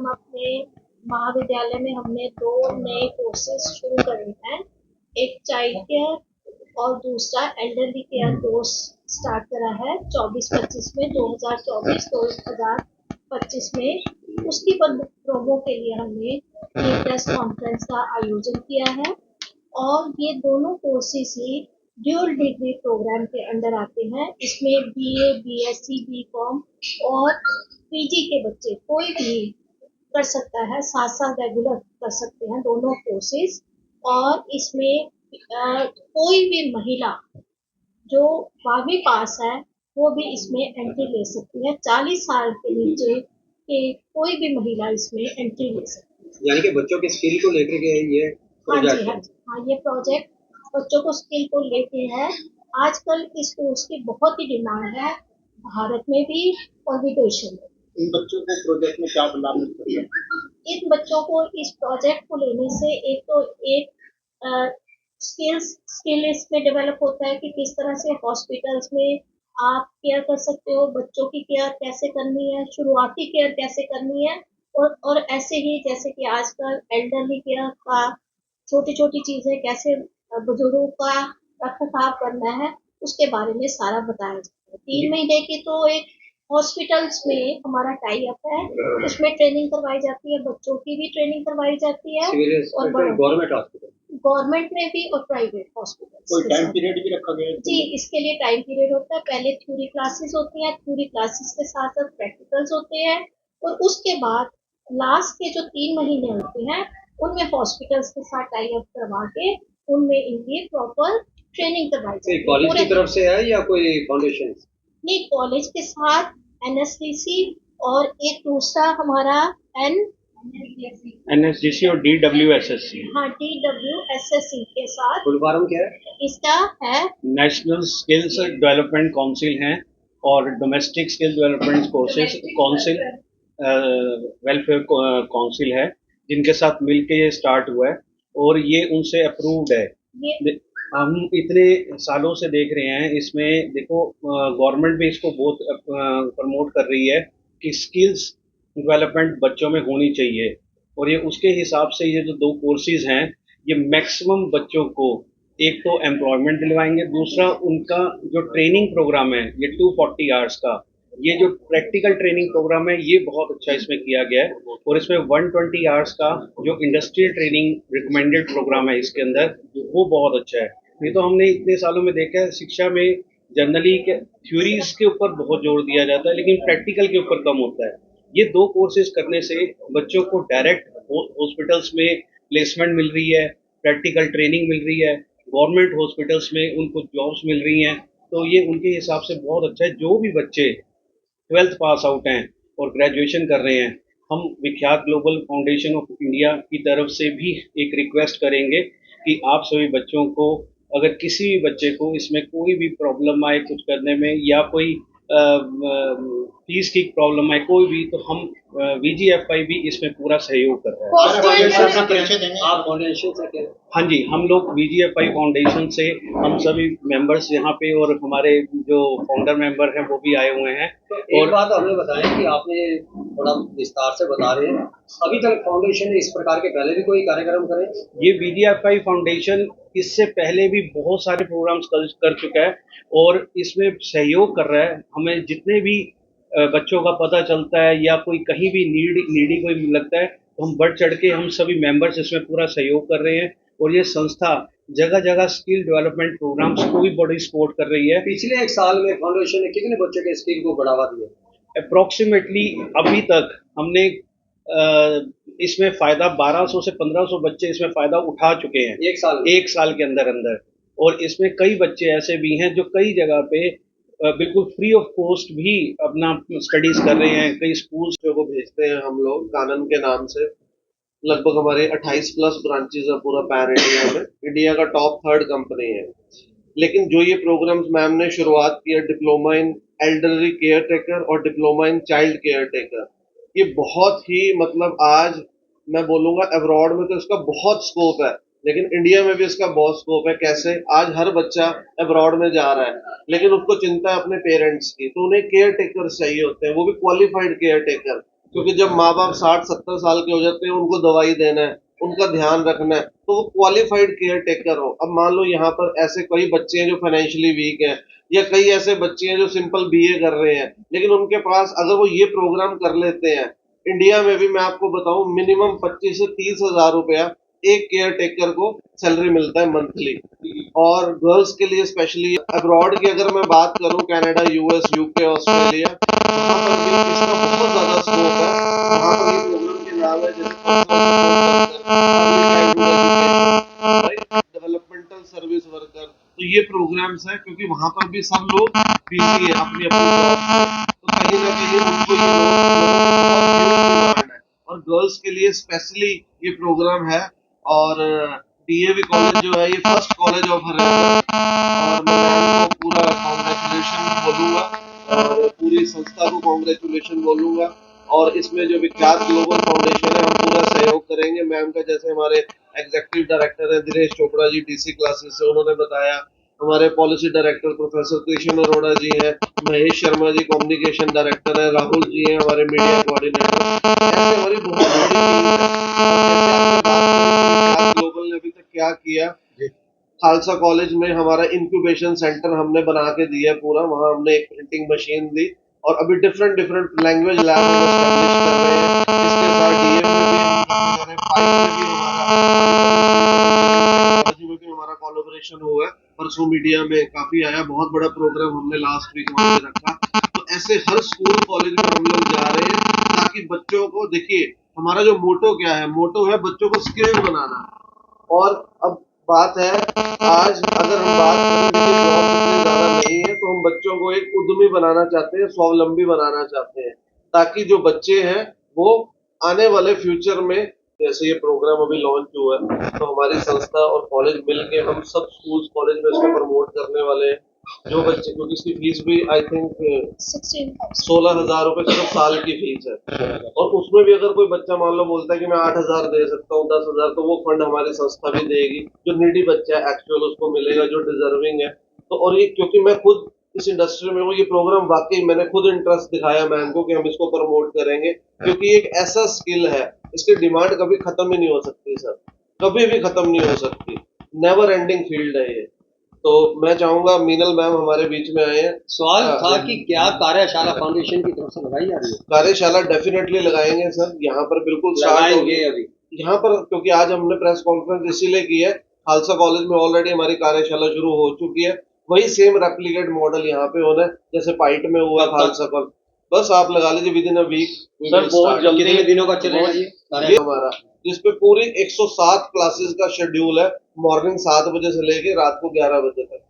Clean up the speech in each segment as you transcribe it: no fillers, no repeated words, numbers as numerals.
हम अपने महाविद्यालय में हमने 2 नए कोर्सेज शुरू करे हैं। एक चाइल्ड केयर और दूसरा एल्डरली केयर कोर्स स्टार्ट करा है 24-25 में, 2024-2025 में। उसकी प्रोमो के लिए हमने प्रेस कॉन्फ्रेंस का आयोजन किया है और ये दोनों कोर्सेज ही ड्यूल डिग्री प्रोग्राम के अंदर आते हैं। इसमें बीए, बीएससी, बीकॉम और पीजी के बच्चे कोई भी कर सकता है, 7 साल रेगुलर कर सकते हैं दोनों कोर्सेज। और इसमें कोई भी महिला जो 12वीं पास है वो भी इसमें एंट्री ले सकती है। 40 साल के नीचे के कोई भी महिला इसमें एंट्री ले सकती है। यानी कि बच्चों के स्किल को लेकर के ये प्रोजेक्ट हाँ, ये प्रोजेक्ट बच्चों को स्किल को लेके है। आजकल इस कोर्स की बहुत ही डिमांड है, भारत में भी और विदेशों में। इन बच्चों को प्रोजेक्ट में क्या लाभ मिल सकता है? इन बच्चों को इस प्रोजेक्ट को लेने से एक स्किल इसमें डेवलप होता है कि किस तरह से हॉस्पिटल्स में आप केयर कर सकते हो, बच्चों की केयर कैसे करनी है, शुरुआती केयर कैसे करनी है। और ऐसे ही जैसे कि आजकल एल्डरली केयर का छोटी छोटी चीजें कैसे बुजुर्गों का रखरखाव करना है उसके बारे में सारा बताया जाता है। 3 महीने की तो एक हॉस्पिटल्स में हमारा टाई अप है, उसमें ट्रेनिंग करवाई जाती है, बच्चों की भी ट्रेनिंग करवाई जाती है और गवर्नमेंट हॉस्पिटल, गवर्नमेंट में भी और प्राइवेट हॉस्पिटल। कोई टाइम पीरियड भी रखा गया है? जी, इसके लिए टाइम पीरियड होता है। पहले थ्योरी क्लासेस होती हैं, थ्योरी क्लासेस के साथ साथ प्रैक्टिकल्स होते हैं और उसके बाद लास्ट के जो 3 महीने होते हैं उनमें हॉस्पिटल्स के साथ टाई अप करवा के उनमें इनकी प्रॉपर ट्रेनिंग करवाई जाती है। कॉलेज की तरफ से है या कोई फाउंडेशन? नहीं, कॉलेज के साथ एनएसडीसी और एक दूसरा हमारा एनएसडीसी और डीडब्ल्यूएसएससी। हाँ, डीडब्ल्यूएसएससी के साथ। फुल फॉर्म क्या है इसका? है नेशनल स्किल्स डेवलपमेंट काउंसिल है और domestic skill development courses council, welfare council है, जिनके साथ मिलके ये स्टार्ट हुआ है और ये उनसे अप्रूव्ड है। हम इतने सालों से देख रहे हैं, इसमें देखो गवर्नमेंट भी इसको बहुत प्रमोट कर रही है कि स्किल्स डेवलपमेंट बच्चों में होनी चाहिए और ये उसके हिसाब से ये जो 2 कोर्सेज हैं ये मैक्सिमम बच्चों को एक तो एम्प्लॉयमेंट दिलवाएंगे, दूसरा उनका जो ट्रेनिंग प्रोग्राम है ये 240 आवर्स का, ये जो प्रैक्टिकल ट्रेनिंग प्रोग्राम है ये बहुत अच्छा इसमें किया गया है और इसमें 120 आवर्स का जो इंडस्ट्रियल ट्रेनिंग रिकमेंडेड प्रोग्राम है इसके अंदर वो बहुत अच्छा है। नहीं तो हमने इतने सालों में देखा है शिक्षा में जनरली थ्योरीज के ऊपर बहुत जोर दिया जाता है लेकिन प्रैक्टिकल के ऊपर कम होता है। ये 2 कोर्सेज करने से बच्चों को डायरेक्ट हॉस्पिटल्स में प्लेसमेंट मिल रही है, प्रैक्टिकल ट्रेनिंग मिल रही है, गवर्नमेंट हॉस्पिटल्स में उनको जॉब्स मिल रही हैं, तो ये उनके हिसाब से बहुत अच्छा है। जो भी बच्चे 12th पास आउट हैं और ग्रेजुएशन कर रहे हैं, हम विख्यात ग्लोबल फाउंडेशन ऑफ इंडिया की तरफ से भी एक रिक्वेस्ट करेंगे कि आप सभी बच्चों को, अगर किसी भी बच्चे को इसमें कोई भी प्रॉब्लम आए कुछ करने में या कोई फीस की प्रॉब्लम आए कोई भी, तो हम VGFI भी इसमें पूरा सहयोग कर रहा है। आप फाउंडेशन से? हाँ जी, हम लोग VGFI फाउंडेशन से हम सभी मेंबर्स यहाँ पे और हमारे जो फाउंडर मेंबर हैं वो भी आए हुए हैं। तो और बात हमें बताएं कि आपने थोड़ा विस्तार से बता रहे हैं, अभी तक फाउंडेशन ने इस प्रकार के पहले भी कोई कार्यक्रम करे? ये VGFI फाउंडेशन इससे पहले भी बहुत सारे प्रोग्राम्स कर चुका है और इसमें सहयोग कर रहा है। हमें जितने भी बच्चों का पता चलता है या कोई कहीं भी नीडी कोई लगता है तो हम बढ़ चढ़ के हम सभी मेंबर्स इसमें पूरा सहयोग कर रहे हैं और ये संस्था जगह जगह स्किल डेवलपमेंट प्रोग्राम्स को भी बड़ी सपोर्ट कर रही है। पिछले 1 साल में फाउंडेशन ने कितने बच्चों के स्किल को बढ़ावा दिया? अप्रोक्सीमेटली अभी तक हमने इसमें फायदा 1200 से 1500 बच्चे इसमें फायदा उठा चुके हैं 1 साल के अंदर और इसमें कई बच्चे ऐसे भी हैं जो कई जगह पे बिल्कुल फ्री ऑफ कॉस्ट भी अपना स्टडीज कर रहे हैं। कई स्कूल्स को भेजते हैं हम लोग कानन के नाम से। लगभग हमारे 28 प्लस ब्रांचेस है पूरा पैन इंडिया में। इंडिया का टॉप 3rd कंपनी है। लेकिन जो ये प्रोग्राम्स मैम ने शुरुआत किया, diploma in elderly care taker और diploma in child care taker, ये बहुत ही मतलब आज मैं बोलूंगा अब्रॉड में तो इसका बहुत स्कोप है, लेकिन इंडिया में भी इसका बहुत स्कोप है। कैसे? आज हर बच्चा अब्रॉड में जा रहा है लेकिन उसको चिंता है अपने पेरेंट्स की, तो उन्हें केयर टेकर चाहिए होते हैं, वो भी क्वालिफाइड केयर टेकर क्योंकि जब माँ बाप 60-70 साल के हो जाते हैं, उनको दवाई देना है, उनका ध्यान रखना है, तो वो क्वालिफाइड केयर टेकर हो। अब मान लो यहाँ पर ऐसे कई बच्चे हैं जो फाइनेंशियली वीक हैं, या कई ऐसे बच्चे हैं जो सिंपल बीए कर रहे हैं, लेकिन उनके पास अगर वो ये प्रोग्राम कर लेते हैं, इंडिया में भी मैं आपको बताऊं मिनिमम 25 से 30 हजार रुपया एक केयर टेकर को सैलरी मिलता है मंथली। और गर्ल्स के लिए स्पेशली अब्रॉड की अगर मैं बात करूं, कनाडा, यूएस, यूके, ऑस्ट्रेलिया, वहां पर भी इसका बहुत ज्यादा स्कोप है। वहां पर ये प्रोग्राम के नाम है जैसे डेवलपमेंटल सर्विस वर्कर, तो ये प्रोग्राम्स है क्योंकि वहां पर भी सब लोग बिजी है अपनी अपनी जॉब से, तो कहीं ना कहीं उनको ये लोग है। और गर्ल्स के लिए स्पेशली ये प्रोग्राम है। और डीएवी कॉलेज जो है ये फर्स्ट कॉलेज ऑफ हरियाणा, और मैं मैम को पूरा कॉन्ग्रेचुलेशन बोलूंगा और पूरी संस्था को कॉन्ग्रेचुलेशन बोलूंगा। और इसमें जो विख्यात ग्लोबल फाउंडेशन है, हम पूरा सहयोग करेंगे मैम का। जैसे हमारे एग्जीक्यूटिव डायरेक्टर है दिनेश चोपड़ा जी डीसी क्लासेस से, उन्होंने बताया। हमारे policy director professor Krishna Arora ji हैं, महेश शर्मा जी कम्युनिकेशन डायरेक्टर है, राहुल जी हैं हमारे मीडिया कोऑर्डिनेटर। ऐसे हमारी बहुत बड़ी टीम है। और जैसे आपने बात करी कि ग्लोबल ने अभी तक क्या किया, खालसा कॉलेज में हमारा इंक्यूबेशन सेंटर हमने बना के दिया पूरा। वहां हमने एक प्रिंटिंग मशीन दी और अभी डिफरेंट डिफरेंट लैंग्वेज लैब हम एस्टैब्लिश कर रहे हैं। इसके साथ डीएम में भी हम करने जा रहे हैं, फाइव में भी टेक्नोलॉजी में भी हमारा कोलैबोरेशन हुआ है। परसों मीडिया में काफी आया, बहुत बड़ा प्रोग्राम हमने लास्ट वीक वहां पे रखा। तो ऐसे हर स्कूल कॉलेज में हम लोग जा रहे हैं ताकि बच्चों को, देखिए हमारा जो मोटो क्या है, मोटो है बच्चों को स्किल्ड बनाना। और अब बात है, आज अगर हम बात करें देखिए जॉब इतनी ज्यादा नहीं है, तो हम बच्चों को एक उद्यमी बनाना चाहते हैं, स्वावलंबी बनाना चाहते हैं, ताकि जो बच्चे हैं वो आने वाले फ्यूचर में, जैसे ये प्रोग्राम अभी लॉन्च हुआ है, तो हमारी संस्था और कॉलेज मिलके हम सब स्कूल कॉलेज में इसको प्रमोट करने वाले हैं। जो बच्चे, क्योंकि इसकी फीस भी आई थिंक 16,000 रुपए सिर्फ साल की फीस है। और उसमें भी अगर कोई बच्चा मान लो बोलता है कि मैं 8,000 दे सकता हूँ, 10,000, तो वो फंड हमारी संस्था भी देगी। जो नीडी बच्चा है एक्चुअल उसको मिलेगा, जो डिजर्विंग है। तो और ये क्योंकि मैं खुद इस इंडस्ट्री में हूँ, ये प्रोग्राम वाकई मैंने खुद इंटरेस्ट दिखाया मैम को कि हम इसको प्रमोट करेंगे, क्योंकि ये एक ऐसा स्किल है, इसकी डिमांड कभी खत्म ही नहीं हो सकती सर, कभी भी खत्म नहीं हो सकती। नेवर एंडिंग फील्ड है ये। तो मैं चाहूंगा मीनल मैम हमारे बीच में आए हैं। सवाल था कि क्या कार्यशाला फाउंडेशन की तरफ से लगाई जा रही है? कार्यशाला डेफिनेटली लगाएंगे सर, यहाँ पर बिल्कुल लगाएंगे अभी यहाँ पर, क्योंकि आज हमने प्रेस कॉन्फ्रेंस इसीलिए की है, खालसा कॉलेज में ऑलरेडी हमारी कार्यशाला शुरू हो चुकी है। वही सेम रेप्लिकेट मॉडल यहाँ पे होना है जैसे पाइट में हुआ खालसा कॉलेज। बस आप लगा लीजिए within a week sir. बहुत जल्दी कितने दिनों का चलेगा ये हमारा, जिसपे पूरी 107 क्लासेस का शेड्यूल है, मॉर्निंग 7 बजे से लेके रात को 11 बजे तक,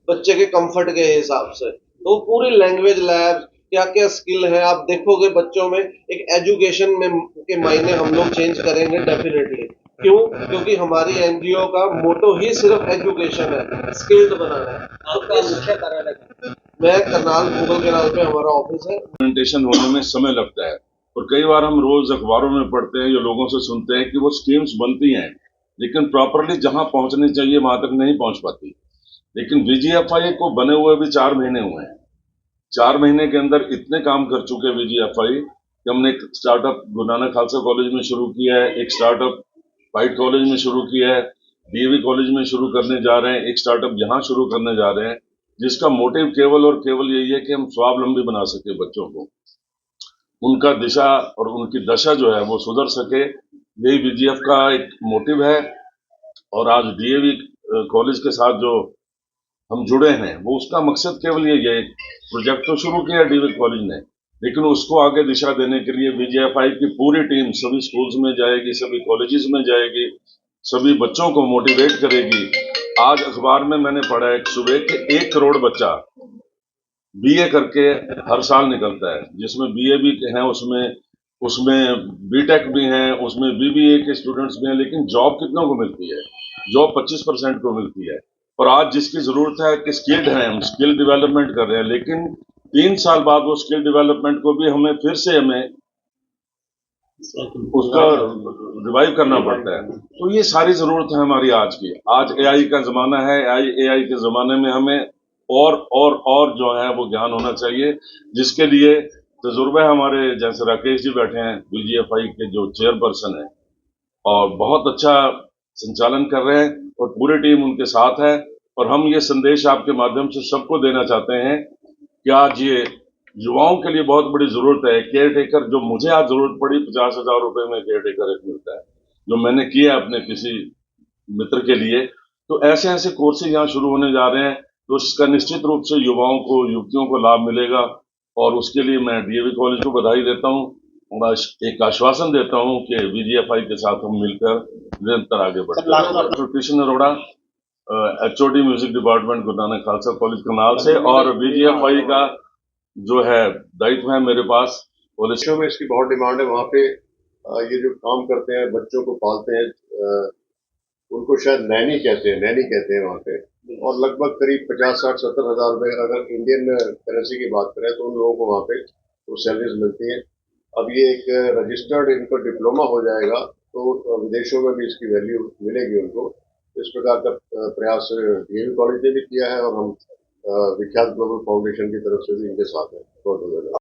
बच्चे के कंफर्ट के हिसाब से। तो पूरी लैंग्वेज लैब, क्या क्या स्किल है, आप देखोगे बच्चों में एक एजुकेशन में के मायने हम लोग चेंज करेंगे डेफिनेटली। क्यों? क्योंकि हमारी एनजीओ का मोटो ही सिर्फ एजुकेशन है, स्किल्ड बनाना है। आपका मुख्य कार्यालय मैं करनाल गूगल कैनाल पे हमारा ऑफिस है। इम्प्लीमेंटेशन होने में समय लगता है, और कई बार हम रोज अखबारों में पढ़ते हैं, जो लोगों से सुनते हैं कि वो स्कीम्स बनती हैं, लेकिन प्रॉपरली जहां पहुंचनी चाहिए वहां तक नहीं पहुंच पाती। लेकिन वीजीएफआई को बने हुए भी 4 महीने हुए हैं। 4 महीने के अंदर इतने काम कर चुके वीजीएफआई कि हमने एक स्टार्टअप गुरु नानक खालसा कॉलेज में शुरू किया है, एक स्टार्टअप पाइट कॉलेज में शुरू किया है, डीएवी कॉलेज में शुरू करने जा रहे हैं, एक स्टार्टअप यहाँ शुरू करने जा रहे हैं, जिसका मोटिव केवल और केवल यही है कि हम स्वावलंबी बना सके बच्चों को, उनका दिशा और उनकी दशा जो है वो सुधर सके। यही वीजीएफ का एक मोटिव है। और आज डीएवी कॉलेज के साथ जो हम जुड़े हैं, वो उसका मकसद केवल यही है। प्रोजेक्ट तो शुरू किया डीएवी कॉलेज ने, लेकिन उसको आगे दिशा देने के लिए वीजीएफआई की पूरी टीम सभी स्कूल्स में जाएगी, सभी कॉलेजेस में जाएगी, सभी बच्चों को मोटिवेट करेगी। आज अखबार में मैंने पढ़ा है सुबह के 1 करोड़ बच्चा बीए करके हर साल निकलता है, जिसमें बीए भी हैं, उसमें बीटेक भी हैं, उसमें बीबीए के स्टूडेंट्स भी हैं, लेकिन जॉब कितनों को मिलती है? जॉब 25% को मिलती है। और आज जिसकी जरूरत है कि स्किल्ड हैं, हम स्किल डेवलपमेंट कर रहे हैं, लेकिन 3 साल बाद वो स्किल डेवलपमेंट को भी हमें फिर से उसका रिवाइव करना पड़ता है। तो ये सारी जरूरत है हमारी आज की। आज एआई का जमाना है, एआई के जमाने में हमें और जो है वो ज्ञान होना चाहिए, जिसके लिए तजुर्बा है हमारे, जैसे राकेश जी बैठे हैं VGFI के जो चेयरपर्सन है, और बहुत अच्छा संचालन कर रहे हैं और पूरी टीम उनके साथ है। और हम ये संदेश आपके माध्यम से सबको देना चाहते हैं कि आज ये युवाओं के लिए बहुत बड़ी जरूरत है। केयर टेकर, जो मुझे आज जरूरत पड़ी, 50,000 रुपए में केयर टेकर एक मिलता है, जो मैंने किया अपने किसी मित्र के लिए। तो ऐसे ऐसे कोर्सेज यहाँ शुरू होने जा रहे हैं, तो इसका निश्चित रूप से युवाओं को, युवतियों को लाभ मिलेगा। और उसके लिए मैं DAV कॉलेज को बधाई देता हूँ और एक आश्वासन देता हूँ कि VGFI के साथ हम मिलकर निरंतर आगे बढ़ते हैं। Krishna Arora, HOD music department Guru Nanak Khalsa college Karnal से, और VGFI का जो है दायित्व है मेरे पास। विदेशों में इसकी बहुत डिमांड है। वहाँ पे ये जो काम करते हैं, बच्चों को पालते हैं, उनको शायद नैनी कहते हैं वहाँ पे। और लगभग करीब 50, 60, 70 हजार रुपए अगर इंडियन करेंसी की बात करें तो उन लोगों को वहाँ पे वो सैलरीज मिलती हैं। अब ये एक रजिस्टर्ड इनको डिप्लोमा हो जाएगा तो विदेशों में भी इसकी वैल्यू मिलेगी उनको। इस प्रकार का प्रयास DAV कॉलेज ने भी किया है और हम विख्यात ग्लोबल फाउंडेशन की तरफ से भी इनके साथ हैं। बहुत बहुत धन्यवाद।